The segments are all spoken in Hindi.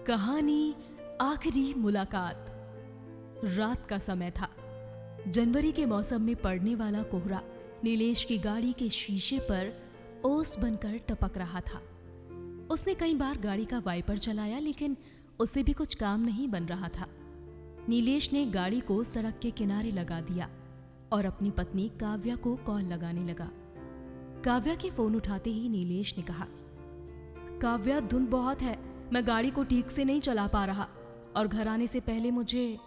कहानी आखिरी मुलाकात। रात का समय था। जनवरी के मौसम में पड़ने वाला कोहरा नीलेश की गाड़ी के शीशे पर ओस बनकर टपक रहा था। उसने कई बार गाड़ी का वाइपर चलाया, लेकिन उससे भी कुछ काम नहीं बन रहा था। नीलेश ने गाड़ी को सड़क के किनारे लगा दिया और अपनी पत्नी काव्या को कॉल लगाने लगा। काव्या के फोन उठाते ही नीलेश ने कहा, काव्या, धुंध बहुत है, मैं गाड़ी को ठीक से नहीं चला पा रहा और घर आने से पहले मुझे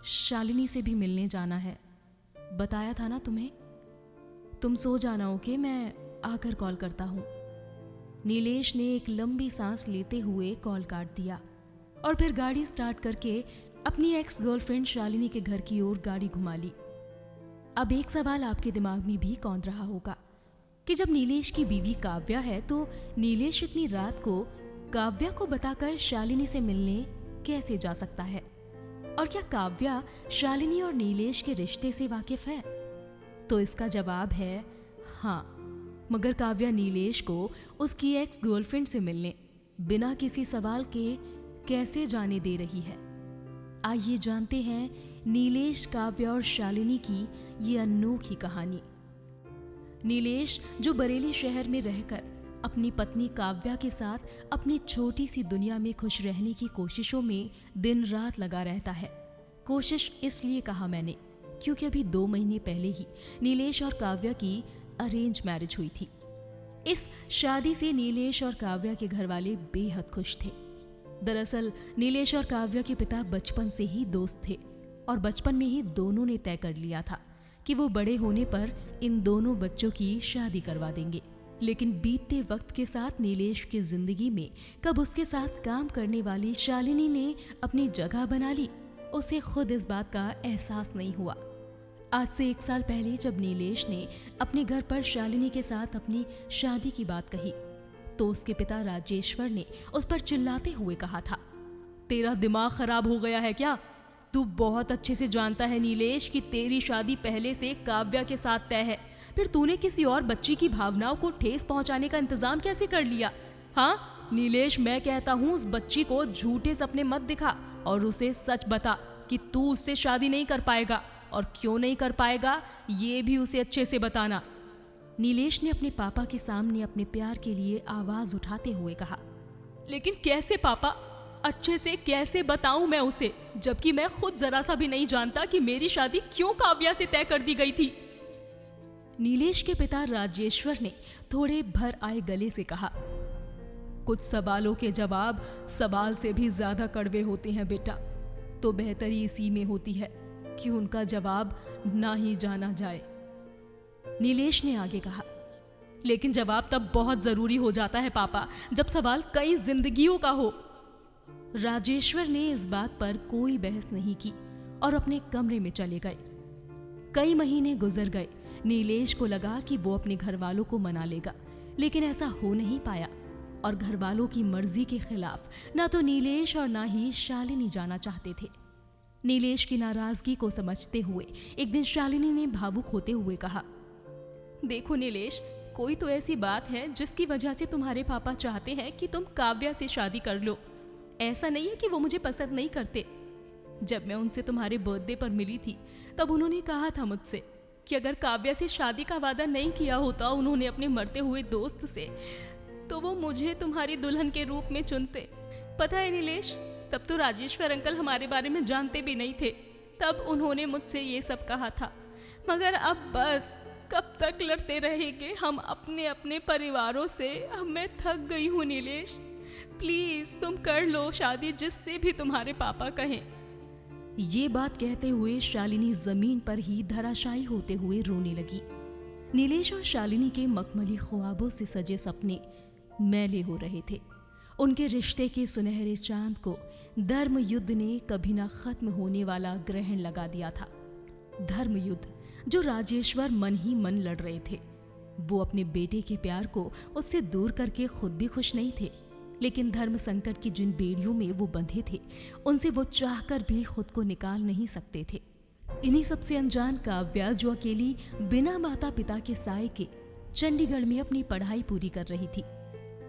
शालिनी से भी मिलने जाना है। बताया था ना तुम्हें। तुम सो जाना, ओके? मैं आकर कॉल करता हूँ। नीलेश ने एक लंबी सांस लेते हुए कॉल काट दिया और फिर गाड़ी स्टार्ट करके अपनी एक्स गर्लफ्रेंड शालिनी के घर की ओर गाड़ी घुमा ली। अब एक सवाल आपके दिमाग में भी कौंध रहा होगा कि जब नीलेश की बीवी काव्या है तो नीलेश इतनी रात को काव्या को बताकर शालिनी से मिलने कैसे जा सकता है? और क्या काव्या शालिनी और नीलेश के रिश्ते से वाकिफ है? तो इसका जवाब है हाँ, मगर काव्या नीलेश को उसकी एक्स गर्लफ्रेंड से मिलने बिना किसी सवाल के कैसे जाने दे रही है? आइए जानते हैं नीलेश, काव्या और शालिनी की ये अनोखी कहानी। नीलेश, जो बरेली शहर में रहकर अपनी पत्नी काव्या के साथ अपनी छोटी सी दुनिया में खुश रहने की कोशिशों में दिन रात लगा रहता है। कोशिश इसलिए कहा मैंने क्योंकि अभी 2 महीने पहले ही नीलेश और काव्या की अरेंज मैरिज हुई थी। इस शादी से नीलेश और काव्या के घर वाले बेहद खुश थे। दरअसल नीलेश और काव्या के पिता बचपन से ही दोस्त थे और बचपन में ही दोनों ने तय कर लिया था कि वो बड़े होने पर इन दोनों बच्चों की शादी करवा देंगे। लेकिन बीतते वक्त के साथ नीलेश की जिंदगी में कब उसके साथ काम करने वाली शालिनी ने अपनी जगह बना ली, उसे खुद इस बात का एहसास नहीं हुआ। आज से 1 साल पहले जब नीलेश ने अपने घर पर शालिनी के साथ अपनी शादी की बात कही तो उसके पिता राजेश्वर ने उस पर चिल्लाते हुए कहा था, तेरा दिमाग खराब हो गया है क्या? तू बहुत अच्छे से जानता है नीलेश कि तेरी शादी पहले से काव्या के साथ तय है। फिर तूने किसी और बच्ची की भावनाओं को ठेस पहुंचाने का इंतजाम कैसे कर लिया? हाँ नीलेश, मैं कहता हूँ उस बच्ची को झूठे सपने मत दिखा और उसे सच बता कि तू उससे शादी नहीं कर पाएगा, और क्यों नहीं कर पाएगा ये भी उसे अच्छे से बताना। नीलेश ने अपने पापा के सामने अपने प्यार के लिए आवाज उठाते हुए कहा, लेकिन कैसे पापा, अच्छे से कैसे बताऊं मैं उसे, जबकि मैं खुद जरा सा भी नहीं जानता कि मेरी शादी क्यों काव्या से तय कर दी गई थी। नीलेश के पिता राजेश्वर ने थोड़े भर आए गले से कहा, कुछ सवालों के जवाब सवाल से भी ज्यादा कड़वे होते हैं बेटा, तो बेहतरी इसी में होती है कि उनका जवाब ना ही जाना जाए। नीलेश ने आगे कहा, लेकिन जवाब तब बहुत जरूरी हो जाता है पापा, जब सवाल कई जिंदगियों का हो। राजेश्वर ने इस बात पर कोई बहस नहीं की और अपने कमरे में चले गए। कई महीने गुजर गए। नीलेश को लगा कि वो अपने घर वालों को मना लेगा, लेकिन ऐसा हो नहीं पाया और घर वालों की मर्जी के खिलाफ ना तो नीलेश और ना ही शालिनी जाना चाहते थे। नीलेश की नाराजगी को समझते हुए एक दिन शालिनी ने भावुक होते हुए कहा, देखो नीलेश, कोई तो ऐसी बात है जिसकी वजह से तुम्हारे पापा चाहते हैं कि तुम काव्या से शादी कर लो। ऐसा नहीं है कि वो मुझे पसंद नहीं करते। जब मैं उनसे तुम्हारे बर्थडे पर मिली थी तब उन्होंने कहा था मुझसे कि अगर काव्या से शादी का वादा नहीं किया होता उन्होंने अपने मरते हुए दोस्त से, तो वो मुझे तुम्हारी दुल्हन के रूप में चुनते। पता है नीलेश, तब तो राजेश्वर अंकल हमारे बारे में जानते भी नहीं थे, तब उन्होंने मुझसे ये सब कहा था। मगर अब बस कब तक लड़ते रहेंगे हम अपने अपने परिवारों से? अब मैं थक गई हूँ नीलेश, प्लीज तुम कर लो शादी, जिससे भी तुम्हारे पापा कहें। ये बात कहते हुए शालिनी जमीन पर ही धराशायी होते हुए रोने लगी। नीलेश और शालिनी के मखमली ख्वाबों से सजे सपने मैले हो रहे थे। उनके रिश्ते के सुनहरे चांद को धर्म युद्ध ने कभी ना खत्म होने वाला ग्रहण लगा दिया था। धर्म युद्ध जो राजेश्वर मन ही मन लड़ रहे थे। वो अपने बेटे के प्यार को उससे दूर करके खुद भी खुश नहीं थे, लेकिन धर्म संकट की जिन बेड़ियों में वो बंधे थे उनसे वो चाहकर भी खुद को निकाल नहीं सकते थे। इन्हीं सबसे अनजान काव्या, जो अकेली बिना माता पिता के साए के चंडीगढ़ में अपनी पढ़ाई पूरी कर रही थी,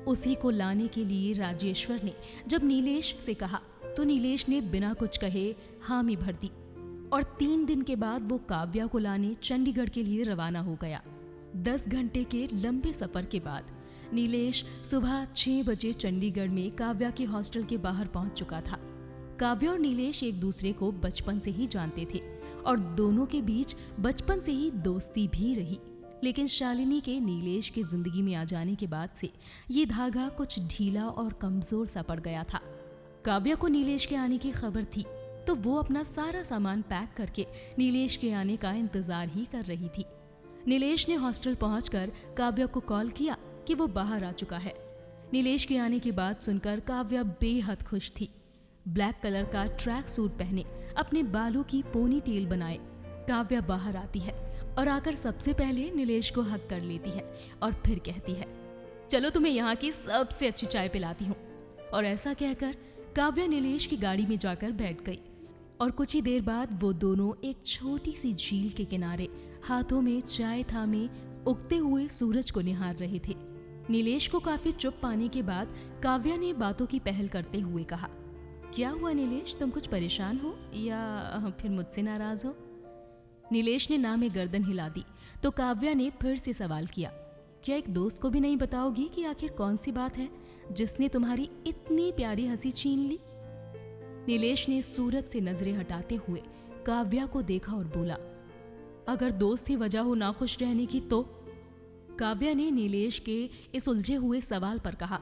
उसी को लाने के लिए राजेश्वर ने जब नीलेश से कहा तो नीलेश ने बिना कुछ कहे हामी भर दी और 3 दिन के बाद वो काव्या को लाने चंडीगढ़ के लिए रवाना हो गया। 10 घंटे के लंबे सफर के बाद नीलेश सुबह 6 बजे चंडीगढ़ में काव्या के हॉस्टल के बाहर पहुंच चुका था। काव्या और नीलेश एक दूसरे को बचपन से ही जानते थे और दोनों के बीच बचपन से ही दोस्ती भी रही, लेकिन शालिनी के नीलेश की जिंदगी में आ जाने के बाद से ये धागा कुछ ढीला और कमजोर सा पड़ गया था। काव्या को नीलेश के आने की खबर थी तो वो अपना सारा सामान पैक करके नीलेश के आने का इंतजार ही कर रही थी। नीलेश ने हॉस्टल पहुंचकर काव्या को कॉल किया कि वो बाहर आ चुका है। नीलेश के आने की बात सुनकर काव्या बेहद खुश थी। ब्लैक कलर का ट्रैक सूट पहने अपने बालों की पोनी टेल बनाए काव्या बाहर आती है और आकर सबसे पहले नीलेश को हक कर लेती है और फिर कहती है, चलो तुम्हें यहाँ की सबसे अच्छी चाय पिलाती हूँ। और ऐसा कहकर काव्या नीलेश की गाड़ी में जाकर बैठ गई और कुछ ही देर बाद वो दोनों एक छोटी सी झील के किनारे हाथों में चाय थामे उगते हुए सूरज को निहार रहे थे। नीलेश को काफी चुप पाने के बाद काव्या ने बातों की पहल करते हुए कहा, क्या हुआ नीलेश, तुम कुछ परेशान हो या फिर मुझसे नाराज हो? नीलेश ने ना में गर्दन हिला दी तो काव्या ने फिर से सवाल किया, क्या एक दोस्त को भी नहीं बताओगी कि आखिर कौन सी बात है जिसने तुम्हारी इतनी प्यारी हंसी छीन ली? नीलेश ने सूरज से नजरें हटाते हुए काव्या को देखा और बोला, अगर दोस्त ही वजह हो नाखुश रहने की तो? काव्या ने नीलेश के इस उलझे हुए सवाल पर कहा,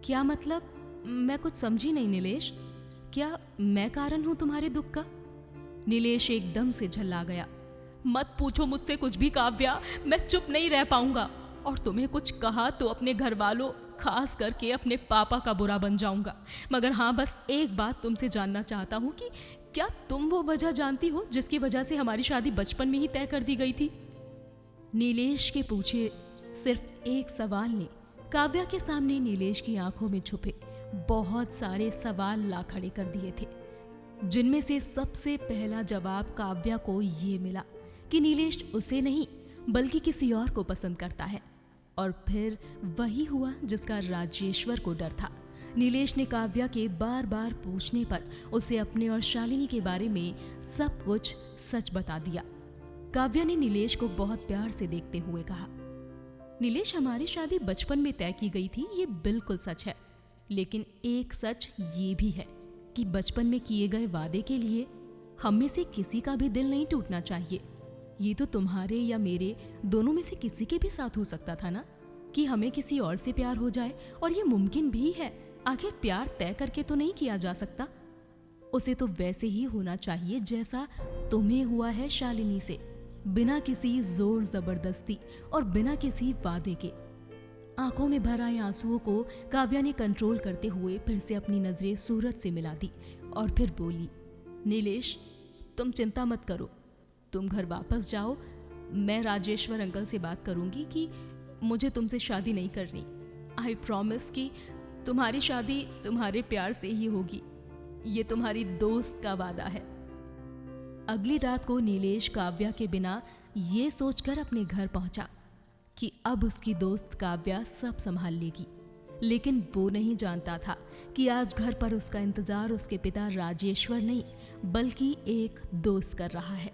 क्या मतलब? मैं कुछ समझी नहीं नीलेश, क्या मैं कारण हूं तुम्हारे दुख का? नीलेश एकदम से झल्ला गया, मत पूछो मुझसे कुछ भी काव्या, मैं चुप नहीं रह पाऊंगा और तुम्हें कुछ कहा तो अपने घर वालों खास करके अपने पापा का बुरा बन जाऊंगा। मगर हाँ, बस एक बात तुमसे जानना चाहता हूँ कि क्या तुम वो वजह जानती हो जिसकी वजह से हमारी शादी बचपन में ही तय कर दी गई थी? नीलेश के पूछे सिर्फ एक सवाल ने काव्या के सामने नीलेश की आंखों में छुपे बहुत सारे सवाल ला खड़े कर दिए थे, जिनमें से सबसे पहला जवाब काव्या को ये मिला कि नीलेश उसे नहीं बल्कि किसी और को पसंद करता है। और फिर वही हुआ जिसका राजेश्वर को डर था। नीलेश ने काव्या के बार बार पूछने पर उसे अपने और शालिनी के बारे में सब कुछ सच बता दिया। काव्या ने नीलेश को बहुत प्यार से देखते हुए कहा, नीलेश, हमारी शादी बचपन में तय की गई थी, ये बिल्कुल सच है, लेकिन एक सच ये भी है कि बचपन में किए गए वादे के लिए हम में से किसी का भी दिल नहीं टूटना चाहिए। ये तो तुम्हारे या मेरे दोनों में से किसी के भी साथ हो सकता था ना, कि हमें किसी और से प्यार हो जाए, और ये मुमकिन भी है। आखिर प्यार तय करके तो नहीं किया जा सकता, उसे तो वैसे ही होना चाहिए जैसा तुम्हें हुआ है शालिनी से, बिना किसी जोर जबरदस्ती और बिना किसी वादे के। आंखों में भर आए आंसुओं को काव्या ने कंट्रोल करते हुए फिर से अपनी नजरें सूरज से मिला दी और फिर बोली, नीलेश, तुम चिंता मत करो, तुम घर वापस जाओ। मैं राजेश्वर अंकल से बात करूंगी कि मुझे तुमसे शादी नहीं करनी। आई प्रॉमिस कि तुम्हारी शादी तुम्हारे प्यार से ही होगी, ये तुम्हारी दोस्त का वादा है। अगली रात को नीलेश काव्या के बिना ये सोचकर अपने घर पहुंचा कि अब उसकी दोस्त काव्या सब संभाल लेगी, लेकिन वो नहीं जानता था कि आज घर पर उसका इंतजार उसके पिता राजेश्वर नहीं बल्कि एक दोस्त कर रहा है।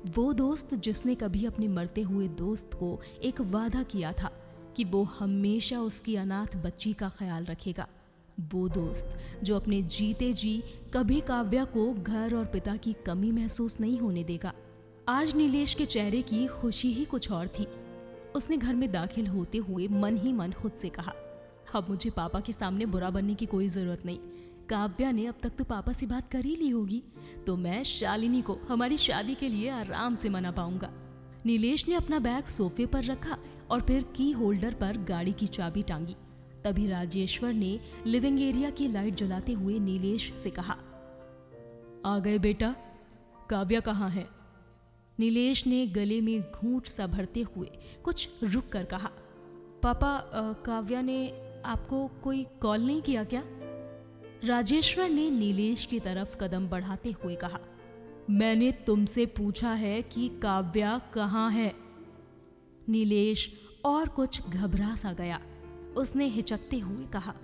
वो दोस्त जिसने कभी अपने मरते हुए दोस्त को एक वादा किया था कि वो हमेशा उसकी अनाथ बच्ची का ख्याल रखेगा। वो दोस्त जो अपने जीते जी कभी काव्या को घर और पिता की कमी महसूस नहीं होने देगा। आज नीलेश के चेहरे की खुशी ही कुछ और थी। उसने घर में दाखिल होते हुए मन ही मन खुद से कहा, अब मुझे पापा के सामने बुरा बनने की कोई जरूरत नहीं। काव्या ने अब तक तो पापा से बात कर ही ली होगी, तो मैं शालिनी को हमारी शादी के लिए आराम से मना पाऊंगा। नीलेश ने अपना बैग सोफे पर रखा और फिर की होल्डर पर गाड़ी की चाबी टांगी। तभी राजेश्वर ने लिविंग एरिया की लाइट जलाते हुए नीलेश से कहा, आ गए बेटा, काव्या कहाँ है? नीलेश ने गले में घूंट सा भरते हुए कुछ रुक कर कहा, पापा, काव्या ने आपको कोई कॉल नहीं किया क्या? राजेश्वर ने नीलेश की तरफ कदम बढ़ाते हुए कहा, मैंने तुमसे पूछा है कि काव्या कहाँ है? नीलेश और कुछ घबरा सा गया। उसने हिचकते हुए कहा,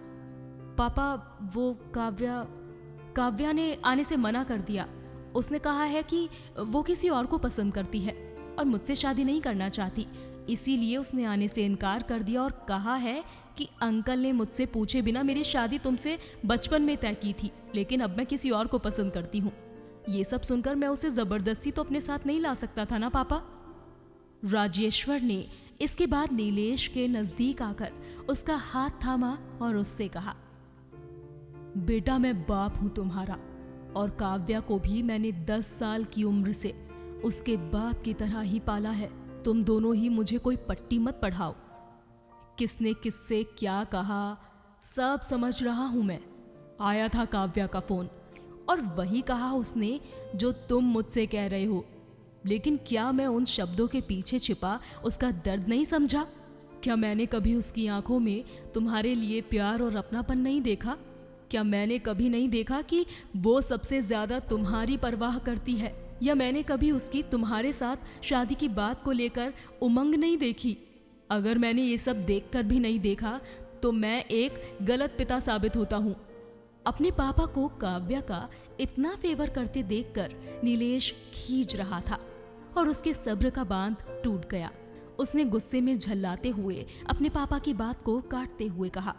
पापा वो काव्या ने आने से मना कर दिया। उसने कहा है कि वो किसी और को पसंद करती है और मुझसे शादी नहीं करना चाहती, इसीलिए उसने आने से इनकार कर दिया और कहा है कि अंकल ने मुझसे पूछे बिना मेरी शादी तुमसे बचपन में तय की थी, लेकिन अब मैं किसी और को पसंद करती हूँ। ये सब सुनकर मैं उसे जबरदस्ती तो अपने साथ नहीं ला सकता था ना पापा। राजेश्वर ने इसके बाद नीलेश के नजदीक आकर उसका हाथ थामा और उससे कहा, बेटा मैं बाप हूं तुम्हारा, और काव्या को भी मैंने 10 साल की उम्र से उसके बाप की तरह ही पाला है। तुम दोनों ही मुझे कोई पट्टी मत पढ़ाओ। किसने किससे क्या कहा सब समझ रहा हूं मैं। आया था काव्या का फोन और वही कहा उसने जो तुम मुझसे कह रहे हो, लेकिन क्या मैं उन शब्दों के पीछे छिपा उसका दर्द नहीं समझा? क्या मैंने कभी उसकी आंखों में तुम्हारे लिए प्यार और अपनापन नहीं देखा? क्या मैंने कभी नहीं देखा कि वो सबसे ज्यादा तुम्हारी परवाह करती है? या मैंने कभी उसकी तुम्हारे साथ शादी की बात को लेकर उमंग नहीं देखी? अगर मैंने ये सब देखकर भी नहीं देखा तो मैं एक गलत पिता साबित होता हूँ। अपने पापा को काव्या का इतना फेवर करते देखकर नीलेश खींच रहा था और उसके सब्र का बांध टूट गया। उसने गुस्से में झल्लाते हुए अपने पापा की बात को काटते हुए कहा,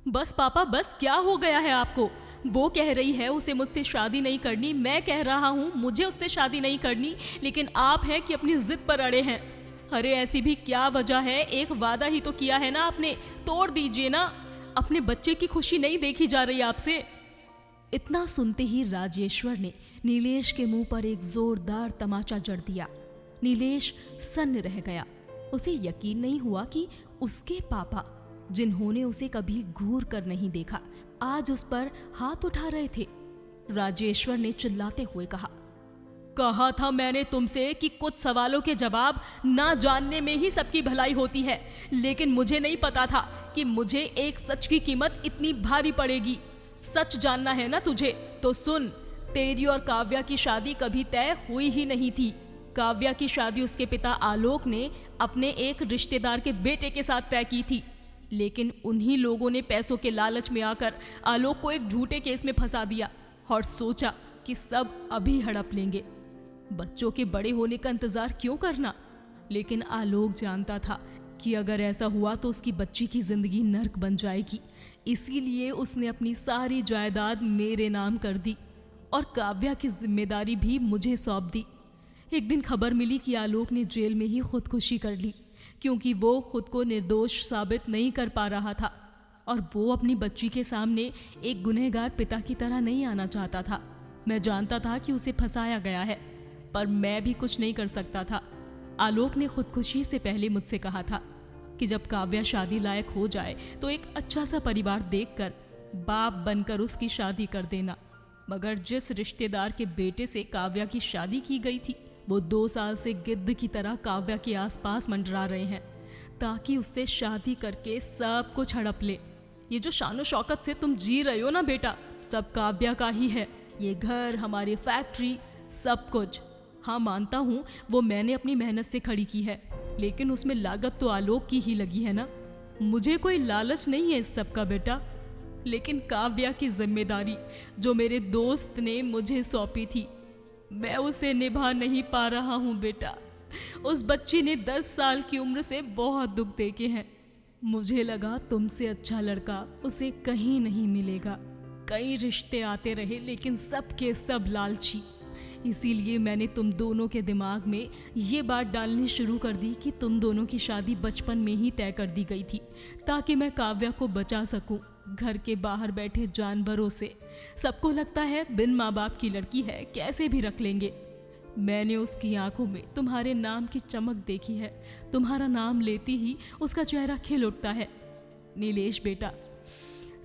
बस पापा बस, क्या हो गया है आपको? वो कह रही है उसे मुझसे शादी नहीं करनी, मैं कह रहा हूँ मुझे उससे शादी नहीं करनी, लेकिन आप हैं कि अपनी जिद पर अड़े हैं। अरे ऐसी भी क्या वजह है? एक वादा ही तो किया है ना आपने, तोड़ दीजिए ना। अपने बच्चे की खुशी नहीं देखी जा रही आपसे? इतना सुनते ही राजेश्वर ने नीलेश के मुंह पर एक जोरदार तमाचा जड़ दिया। नीलेश सन्न रह गया। उसे यकीन नहीं हुआ कि उसके पापा, जिन्होंने उसे कभी घूर कर नहीं देखा, आज उस पर हाथ उठा रहे थे। राजेश्वर ने चिल्लाते हुए कहा था मैंने तुमसे कि कुछ सवालों के जवाब ना जानने में ही सबकी भलाई होती है, लेकिन मुझे नहीं पता था कि मुझे एक सच की कीमत इतनी भारी पड़ेगी। सच जानना है ना तुझे तो सुन, तेरी और काव्या की शादी कभी तय हुई ही नहीं थी। काव्या की शादी उसके पिता आलोक ने अपने एक रिश्तेदार के बेटे के साथ तय की थी, लेकिन उन्हीं लोगों ने पैसों के लालच में आकर आलोक को एक झूठे केस में फंसा दिया और सोचा कि सब अभी हड़प लेंगे। बच्चों के बड़े होने का इंतजार क्यों करना? लेकिन आलोक जानता था कि अगर ऐसा हुआ तो उसकी बच्ची की जिंदगी नर्क बन जाएगी। इसीलिए उसने अपनी सारी जायदाद मेरे नाम कर दी और काव्या की जिम्मेदारी भी मुझे सौंप दी। एक दिन खबर मिली कि आलोक ने जेल में ही खुदकुशी कर ली, क्योंकि वो खुद को निर्दोष साबित नहीं कर पा रहा था और वो अपनी बच्ची के सामने एक गुनहगार पिता की तरह नहीं आना चाहता था। मैं जानता था कि उसे फंसाया गया है, पर मैं भी कुछ नहीं कर सकता था। आलोक ने खुदकुशी से पहले मुझसे कहा था कि जब काव्या शादी लायक हो जाए तो एक अच्छा सा परिवार देखकर बाप बनकर उसकी शादी कर देना। मगर जिस रिश्तेदार के बेटे से काव्या की शादी की गई थी, वो 2 साल से गिद्ध की तरह काव्या के आसपास मंडरा रहे हैं ताकि उससे शादी करके सब कुछ हड़प ले। ये जो शानो शौकत से तुम जी रहे हो ना बेटा, सब काव्या का ही है। ये घर, हमारी फैक्ट्री, सब कुछ। हाँ मानता हूँ वो मैंने अपनी मेहनत से खड़ी की है, लेकिन उसमें लागत तो आलोक की ही लगी है ना। मुझे कोई लालच नहीं है इस सब का बेटा, लेकिन काव्या की जिम्मेदारी जो मेरे दोस्त ने मुझे सौंपी थी, मैं उसे निभा नहीं पा रहा हूँ बेटा। उस बच्ची ने 10 साल की उम्र से बहुत दुख देखे हैं। मुझे लगा तुमसे अच्छा लड़का उसे कहीं नहीं मिलेगा। कई रिश्ते आते रहे लेकिन सब के सब लालची। इसीलिए मैंने तुम दोनों के दिमाग में ये बात डालनी शुरू कर दी कि तुम दोनों की शादी बचपन में ही तय कर दी गई थी ताकि मैं काव्या को बचा सकूं घर के बाहर बैठे जानवरों से। सबको लगता है बिन माँ बाप की लड़की है, कैसे भी रख लेंगे। मैंने उसकी आंखों में तुम्हारे नाम की चमक देखी है। तुम्हारा नाम लेती ही उसका चेहरा खिल उठता है। नीलेश बेटा,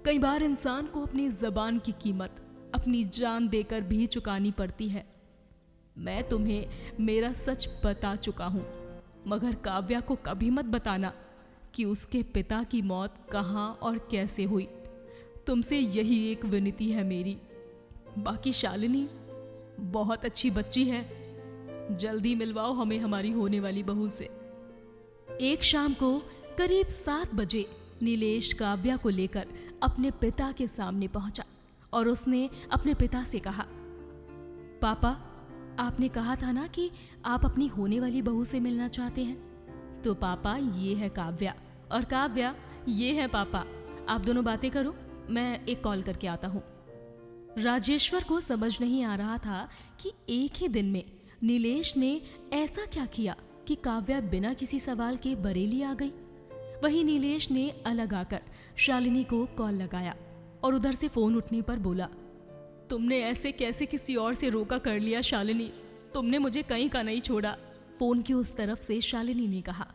कई बार इंसान को अपनी जबान की कीमत अपनी जान देकर भी चुकानी पड़ती है। मैं तुम्हें मेरा सच बता चुका हूँ, मगर काव्या को कभी मत बताना कि उसके पिता की मौत कहाँ और कैसे हुई। तुमसे यही एक विनती है मेरी। बाकी शालिनी बहुत अच्छी बच्ची है, जल्दी मिलवाओ हमें हमारी होने वाली बहू से। एक शाम को करीब 7 बजे नीलेश काव्या को लेकर अपने पिता के सामने पहुंचा और उसने अपने पिता से कहा, पापा, आपने कहा था ना कि आप अपनी होने वाली बहू से मिलना चाहते हैं। तो पापा, ये है काव्या, और काव्या, ये है पापा। आप दोनों बातें करो, मैं एक कॉल करके आता हूँ। राजेश्वर को समझ नहीं आ रहा था कि एक ही दिन में नीलेश ने ऐसा क्या किया कि काव्या बिना किसी सवाल के बरेली आ गई। वहीं नीलेश ने अलग आकर शालिनी को कॉल लगाया और उधर से फोन उठने पर बोला, तुमने ऐसे कैसे किसी और से रोका कर लिया शालिनी? तुमने मुझे कहीं का नहीं छोड़ा। फोन की उस तरफ से शालिनी ने कहा,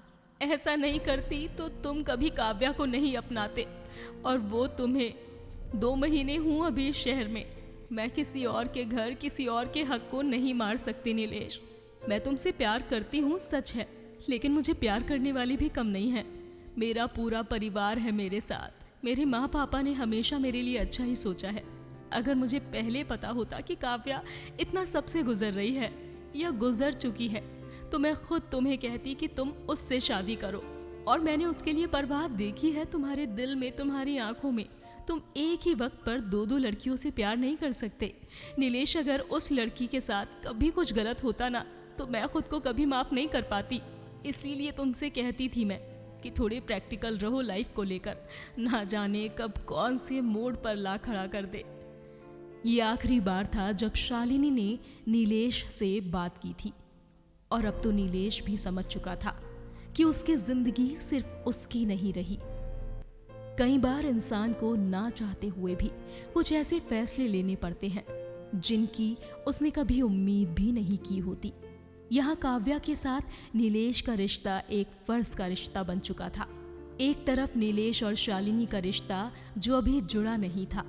ऐसा नहीं करती तो तुम कभी काव्या को नहीं अपनाते, और वो तुम्हें 2 महीने हूँ अभी इस शहर में। मैं किसी और के घर, किसी और के हक को नहीं मार सकती नीलेश। मैं तुमसे प्यार करती हूँ, सच है, लेकिन मुझे प्यार करने वाली भी कम नहीं है। मेरा पूरा परिवार है मेरे साथ। मेरे माँ पापा ने हमेशा मेरे लिए अच्छा ही सोचा है। अगर मुझे पहले पता होता कि काव्या इतना सबसे गुजर रही है या गुजर चुकी है, तो मैं खुद तुम्हें कहती कि तुम उससे शादी करो। और मैंने उसके लिए परवाह देखी है तुम्हारे दिल में, तुम्हारी आंखों में। तुम एक ही वक्त पर 2 लड़कियों से प्यार नहीं कर सकते। नीलेश, अगर उस लड़की के साथ कभी कुछ गलत होता ना, तो मैं खुद को कभी माफ नहीं कर पाती। इसीलिए तुमसे कहती थी मैं कि थोड़े प्रैक्टिकल रहो लाइफ को लेकर, ना जाने कब कौन से मोड़ पर ला खड़ा कर दे। ये आखिरी बार था जब शालिनी ने नीलेश से बात की थी, और अब तो नीलेश भी समझ चुका था कि उसकी जिंदगी सिर्फ उसकी नहीं रही। कई बार इंसान को ना चाहते हुए भी कुछ ऐसे फैसले लेने पड़ते हैं जिनकी उसने कभी उम्मीद भी नहीं की होती। यहाँ काव्या के साथ नीलेश का रिश्ता एक फर्ज का रिश्ता बन चुका था। एक तरफ नीलेश और शालिनी का रिश्ता जो अभी जुड़ा नहीं था,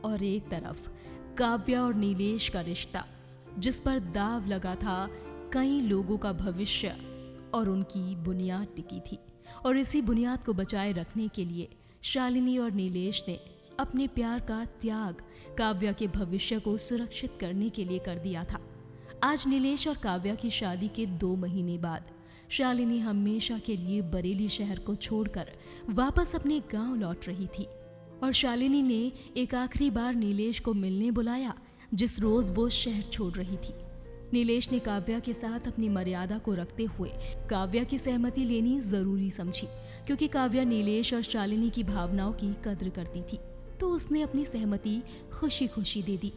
और एक तरफ काव्या और नीलेश का रिश्ता जिस पर दाव लगा था कई लोगों का भविष्य और उनकी बुनियाद टिकी थी। और इसी बुनियाद को बचाए रखने के लिए शालिनी और नीलेश ने अपने प्यार का त्याग काव्या के भविष्य को सुरक्षित करने के लिए कर दिया था। आज नीलेश और काव्या की शादी के 2 महीने बाद शालिनी हमेशा के लिए बरेली शहर को छोड़कर वापस अपने गांव लौट रही थी, और शालिनी ने एक आखिरी बार नीलेश को मिलने बुलाया जिस रोज वो शहर छोड़ रही थी। नीलेश ने काव्या के साथ अपनी मर्यादा को रखते हुए काव्या की सहमति लेनी जरूरी समझी, क्योंकि काव्या नीलेश और शालिनी की भावनाओं की कद्र करती थी, तो उसने अपनी सहमति खुशी खुशी दे दी।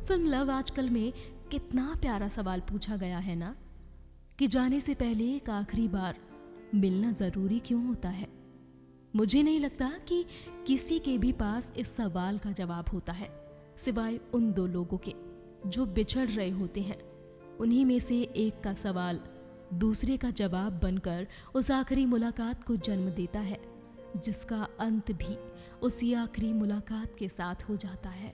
फिल्म लव आजकल में कितना प्यारा सवाल पूछा गया है ना, कि जाने से पहले एक आखिरी बार मिलना जरूरी क्यों होता है। मुझे नहीं लगता कि किसी के भी पास इस सवाल का जवाब होता है, सिवाय उन 2 लोगों के जो बिछड़ रहे होते हैं। उन्हीं में से एक का सवाल दूसरे का जवाब बनकर उस आखिरी मुलाकात को जन्म देता है, जिसका अंत भी उसी आखिरी मुलाकात के साथ हो जाता है।